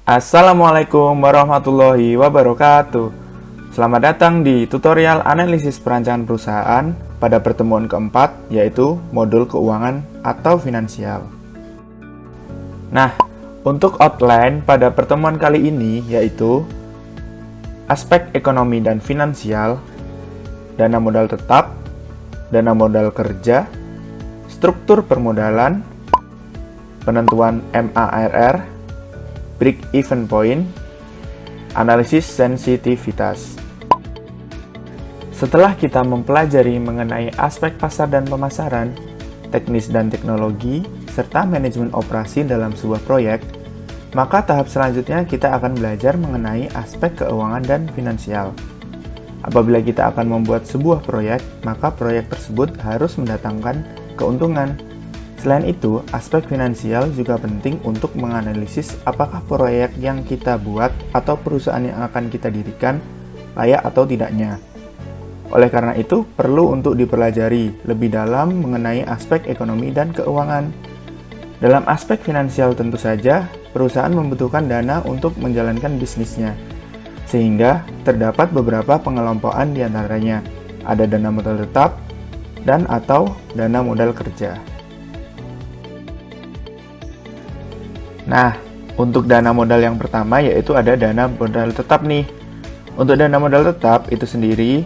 Assalamualaikum warahmatullahi wabarakatuh. Selamat datang di tutorial analisis perancangan perusahaan pada pertemuan keempat, yaitu modul keuangan atau finansial. Nah, untuk outline pada pertemuan kali ini yaitu aspek ekonomi dan finansial, dana modal tetap, dana modal kerja, struktur permodalan, penentuan MARR, break-even point, analisis sensitivitas. Setelah kita mempelajari mengenai aspek pasar dan pemasaran, teknis dan teknologi, serta manajemen operasi dalam sebuah proyek, maka tahap selanjutnya kita akan belajar mengenai aspek keuangan dan finansial. Apabila kita akan membuat sebuah proyek, maka proyek tersebut harus mendatangkan keuntungan. Selain itu, aspek finansial juga penting untuk menganalisis apakah proyek yang kita buat atau perusahaan yang akan kita dirikan layak atau tidaknya. Oleh karena itu, perlu untuk dipelajari lebih dalam mengenai aspek ekonomi dan keuangan. Dalam aspek finansial tentu saja, perusahaan membutuhkan dana untuk menjalankan bisnisnya, sehingga terdapat beberapa pengelompokan di antaranya. Ada dana modal tetap dan atau dana modal kerja. Nah, untuk dana modal yang pertama yaitu ada dana modal tetap nih. Untuk dana modal tetap itu sendiri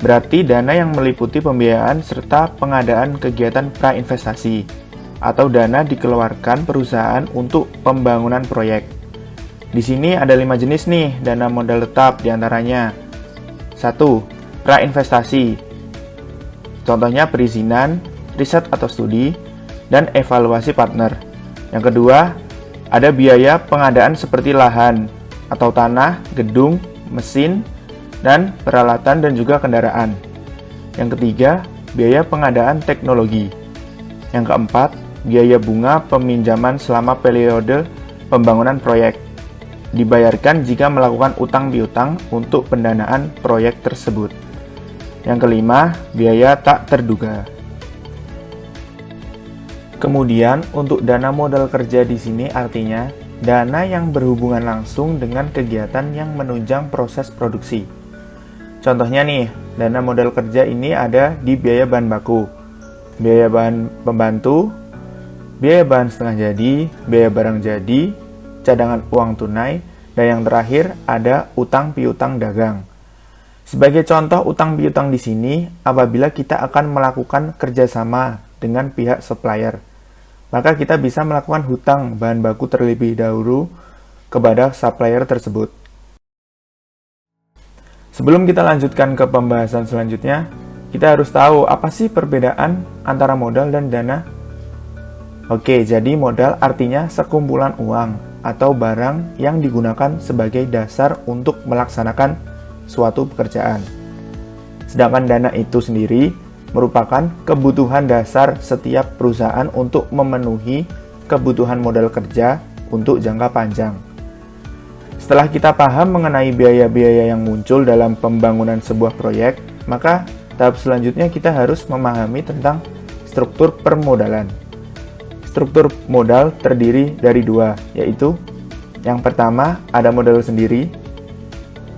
berarti dana yang meliputi pembiayaan serta pengadaan kegiatan prainvestasi atau dana dikeluarkan perusahaan untuk pembangunan proyek. Di sini ada 5 jenis nih dana modal tetap diantaranya. 1. Prainvestasi. Contohnya perizinan, riset atau studi, dan evaluasi partner. Yang kedua, ada biaya pengadaan seperti lahan atau tanah, gedung, mesin, dan peralatan dan juga kendaraan. Yang ketiga, biaya pengadaan teknologi. Yang keempat, biaya bunga peminjaman selama periode pembangunan proyek. Dibayarkan jika melakukan utang piutang untuk pendanaan proyek tersebut. Yang kelima, biaya tak terduga. Kemudian, untuk dana modal kerja di sini artinya dana yang berhubungan langsung dengan kegiatan yang menunjang proses produksi. Contohnya nih, dana modal kerja ini ada di biaya bahan baku, biaya bahan pembantu, biaya bahan setengah jadi, biaya barang jadi, cadangan uang tunai, dan yang terakhir ada utang piutang dagang. Sebagai contoh utang piutang di sini, apabila kita akan melakukan kerjasama dengan pihak supplier, maka kita bisa melakukan hutang bahan baku terlebih dahulu kepada supplier tersebut. Sebelum kita lanjutkan ke pembahasan selanjutnya, kita harus tahu apa sih perbedaan antara modal dan dana. Oke, jadi modal artinya sekumpulan uang atau barang yang digunakan sebagai dasar untuk melaksanakan suatu pekerjaan. Sedangkan dana itu sendiri merupakan kebutuhan dasar setiap perusahaan untuk memenuhi kebutuhan modal kerja untuk jangka panjang. Setelah kita paham mengenai biaya-biaya yang muncul dalam pembangunan sebuah proyek, maka tahap selanjutnya kita harus memahami tentang struktur permodalan. Struktur modal terdiri dari dua, yaitu yang pertama ada modal sendiri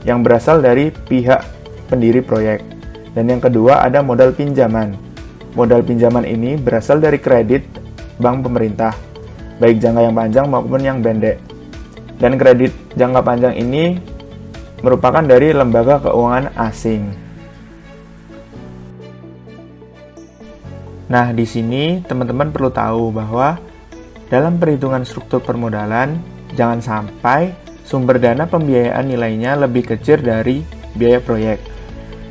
yang berasal dari pihak pendiri proyek. Dan yang kedua ada modal pinjaman. Modal pinjaman ini berasal dari kredit bank pemerintah, baik jangka yang panjang maupun yang pendek. Dan kredit jangka panjang ini merupakan dari lembaga keuangan asing. Nah, di sini teman-teman perlu tahu bahwa dalam perhitungan struktur permodalan, jangan sampai sumber dana pembiayaan nilainya lebih kecil dari biaya proyek.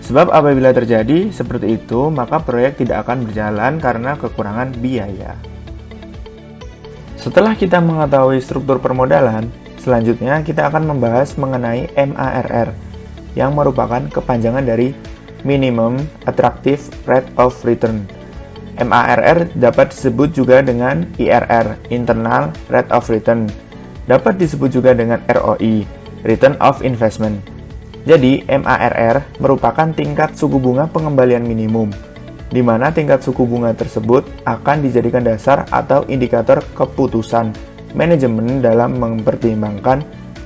Sebab apabila terjadi seperti itu, maka proyek tidak akan berjalan karena kekurangan biaya. Setelah kita mengetahui struktur permodalan, selanjutnya kita akan membahas mengenai MARR, yang merupakan kepanjangan dari Minimum Attractive Rate of Return. MARR dapat disebut juga dengan IRR, Internal Rate of Return. Dapat disebut juga dengan ROI, Return of Investment. Jadi, MARR merupakan tingkat suku bunga pengembalian minimum, di mana tingkat suku bunga tersebut akan dijadikan dasar atau indikator keputusan manajemen dalam mempertimbangkan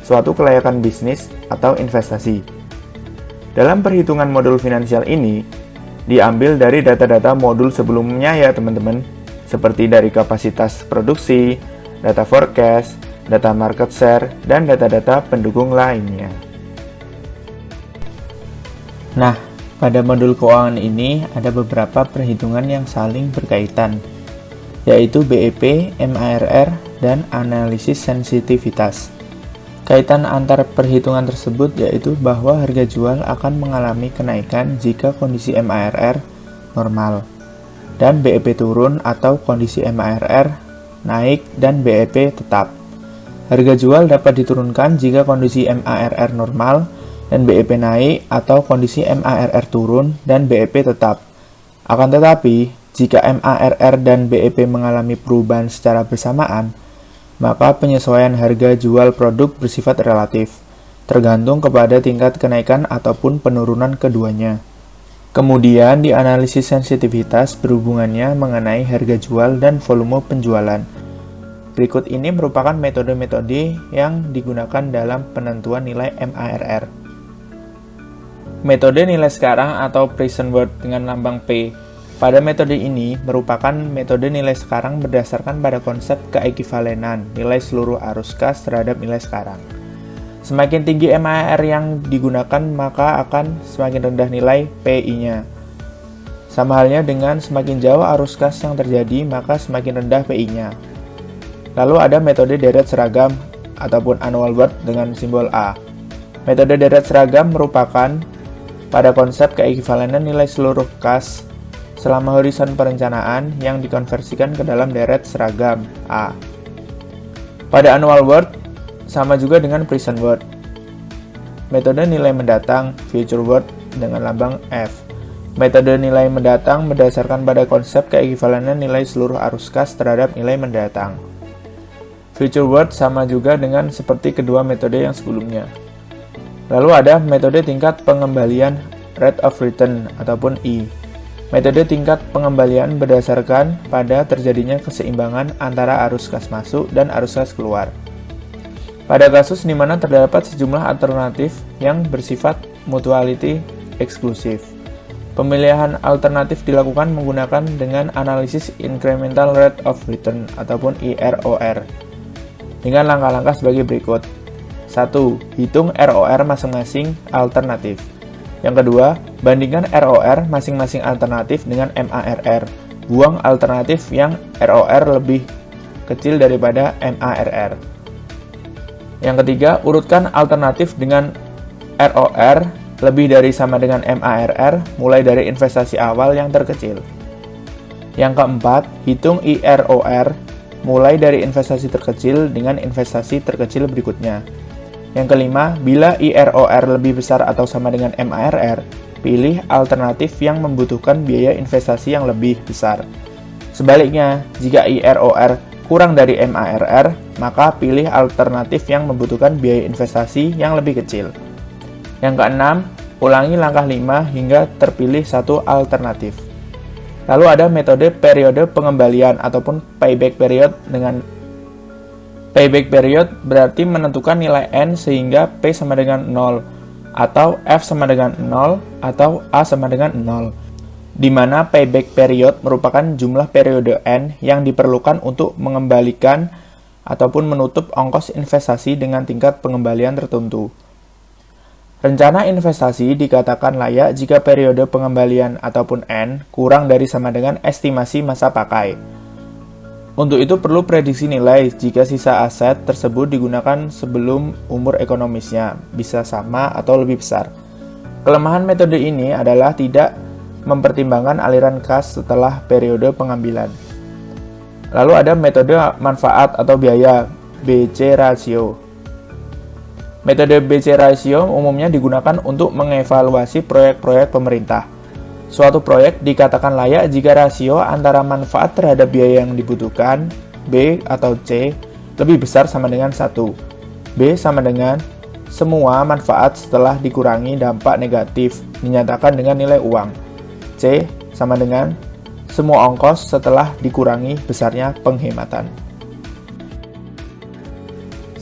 suatu kelayakan bisnis atau investasi. Dalam perhitungan modul finansial ini, diambil dari data-data modul sebelumnya ya teman-teman, seperti dari kapasitas produksi, data forecast, data market share, dan data-data pendukung lainnya. Nah, pada modul keuangan ini ada beberapa perhitungan yang saling berkaitan, yaitu BEP, MARR, dan analisis sensitivitas. Kaitan antar perhitungan tersebut yaitu bahwa harga jual akan mengalami kenaikan jika kondisi MARR normal, dan BEP turun atau kondisi MARR naik dan BEP tetap. Harga jual dapat diturunkan jika kondisi MARR normal dan BEP naik atau kondisi MARR turun dan BEP tetap. Akan tetapi, jika MARR dan BEP mengalami perubahan secara bersamaan, maka penyesuaian harga jual produk bersifat relatif, tergantung kepada tingkat kenaikan ataupun penurunan keduanya. Kemudian, di analisis sensitivitas berhubungannya mengenai harga jual dan volume penjualan. Berikut ini merupakan metode-metode yang digunakan dalam penentuan nilai MARR. Metode nilai sekarang atau present worth dengan lambang P. Pada metode ini merupakan metode nilai sekarang berdasarkan pada konsep keekivalenan nilai seluruh arus kas terhadap nilai sekarang. Semakin tinggi MARR yang digunakan, maka akan semakin rendah nilai PI-nya. Sama halnya dengan semakin jauh arus kas yang terjadi, maka semakin rendah PI-nya. Lalu ada metode deret seragam ataupun annual worth dengan simbol A. Metode deret seragam merupakan pada konsep keekivalenan nilai seluruh kas selama horizon perencanaan yang dikonversikan ke dalam deret seragam A. Pada annual worth, sama juga dengan present worth. Metode nilai mendatang, future worth dengan lambang F. Metode nilai mendatang berdasarkan pada konsep keekivalenan nilai seluruh arus kas terhadap nilai mendatang. Future worth sama juga dengan seperti kedua metode yang sebelumnya. Lalu ada metode tingkat pengembalian rate of return ataupun I. Metode tingkat pengembalian berdasarkan pada terjadinya keseimbangan antara arus kas masuk dan arus kas keluar. Pada kasus di mana terdapat sejumlah alternatif yang bersifat mutuality eksklusif, pemilihan alternatif dilakukan menggunakan dengan analisis incremental rate of return ataupun IROR dengan langkah-langkah sebagai berikut. 1. Hitung ROR masing-masing alternatif. Yang kedua, bandingkan ROR masing-masing alternatif dengan MARR. Buang alternatif yang ROR lebih kecil daripada MARR. Yang ketiga, urutkan alternatif dengan ROR lebih dari sama dengan MARR mulai dari investasi awal yang terkecil. Yang keempat, hitung IROR mulai dari investasi terkecil dengan investasi terkecil berikutnya. Yang kelima, bila IROR lebih besar atau sama dengan MARR, pilih alternatif yang membutuhkan biaya investasi yang lebih besar. Sebaliknya, jika IROR kurang dari MARR, maka pilih alternatif yang membutuhkan biaya investasi yang lebih kecil. Yang keenam, ulangi langkah 5 hingga terpilih satu alternatif. Lalu ada metode periode pengembalian ataupun payback period dengan payback period berarti menentukan nilai N sehingga P sama dengan 0, atau F sama dengan 0, atau A sama dengan 0, di mana payback period merupakan jumlah periode N yang diperlukan untuk mengembalikan ataupun menutup ongkos investasi dengan tingkat pengembalian tertentu. Rencana investasi dikatakan layak jika periode pengembalian ataupun N kurang dari sama dengan estimasi masa pakai. Untuk itu perlu prediksi nilai jika sisa aset tersebut digunakan sebelum umur ekonomisnya bisa sama atau lebih besar. Kelemahan metode ini adalah tidak mempertimbangkan aliran kas setelah periode pengambilan. Lalu ada metode manfaat atau biaya, BC ratio. Metode BC ratio umumnya digunakan untuk mengevaluasi proyek-proyek pemerintah. Suatu proyek dikatakan layak jika rasio antara manfaat terhadap biaya yang dibutuhkan, B atau C, lebih besar sama dengan 1. B sama dengan semua manfaat setelah dikurangi dampak negatif, dinyatakan dengan nilai uang. C sama dengan semua ongkos setelah dikurangi besarnya penghematan.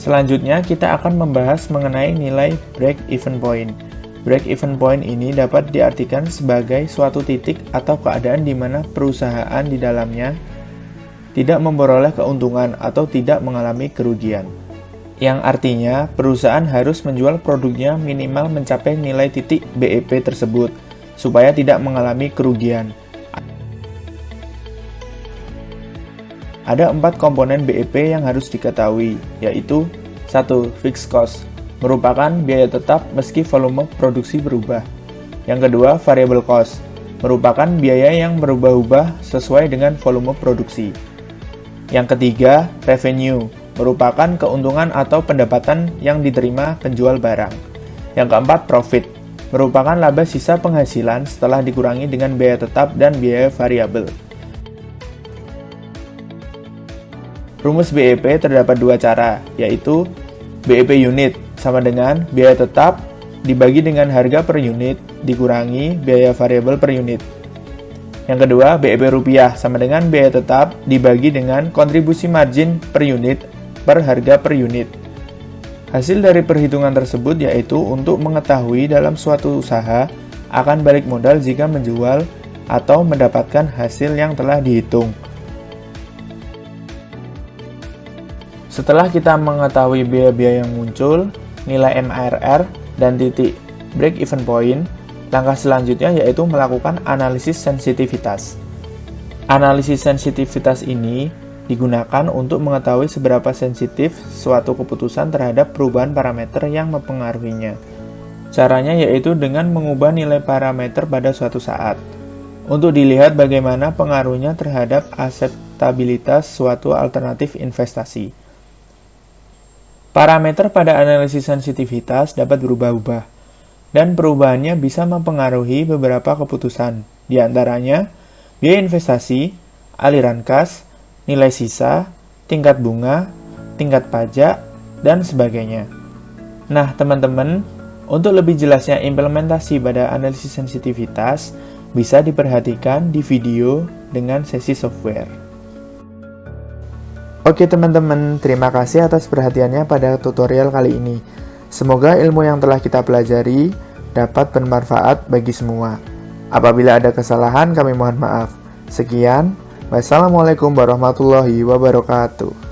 Selanjutnya, kita akan membahas mengenai nilai break-even point. Break-even point ini dapat diartikan sebagai suatu titik atau keadaan di mana perusahaan di dalamnya tidak memperoleh keuntungan atau tidak mengalami kerugian. Yang artinya, perusahaan harus menjual produknya minimal mencapai nilai titik BEP tersebut, supaya tidak mengalami kerugian. Ada 4 komponen BEP yang harus diketahui, yaitu 1. Fixed cost, merupakan biaya tetap meski volume produksi berubah. Yang kedua, variable cost, merupakan biaya yang berubah-ubah sesuai dengan volume produksi. Yang ketiga, revenue, merupakan keuntungan atau pendapatan yang diterima penjual barang. Yang keempat, profit, merupakan laba sisa penghasilan setelah dikurangi dengan biaya tetap dan biaya variabel. Rumus BEP terdapat 2 cara, yaitu BEP unit sama dengan biaya tetap dibagi dengan harga per unit dikurangi biaya variabel per unit. Yang kedua, BEP rupiah sama dengan biaya tetap dibagi dengan kontribusi margin per unit per harga per unit. Hasil dari perhitungan tersebut yaitu untuk mengetahui dalam suatu usaha akan balik modal jika menjual atau mendapatkan hasil yang telah dihitung. Setelah kita mengetahui biaya-biaya yang muncul, nilai MARR, dan titik break-even point, langkah selanjutnya yaitu melakukan analisis sensitivitas. Analisis sensitivitas ini digunakan untuk mengetahui seberapa sensitif suatu keputusan terhadap perubahan parameter yang mempengaruhinya. Caranya yaitu dengan mengubah nilai parameter pada suatu saat, untuk dilihat bagaimana pengaruhnya terhadap akseptabilitas suatu alternatif investasi. Parameter pada analisis sensitivitas dapat berubah-ubah, dan perubahannya bisa mempengaruhi beberapa keputusan, di antaranya biaya investasi, aliran kas, nilai sisa, tingkat bunga, tingkat pajak, dan sebagainya. Nah, teman-teman, untuk lebih jelasnya implementasi pada analisis sensitivitas, bisa diperhatikan di video dengan sesi software. Oke teman-teman, terima kasih atas perhatiannya pada tutorial kali ini. Semoga ilmu yang telah kita pelajari dapat bermanfaat bagi semua. Apabila ada kesalahan, kami mohon maaf. Sekian, wassalamualaikum warahmatullahi wabarakatuh.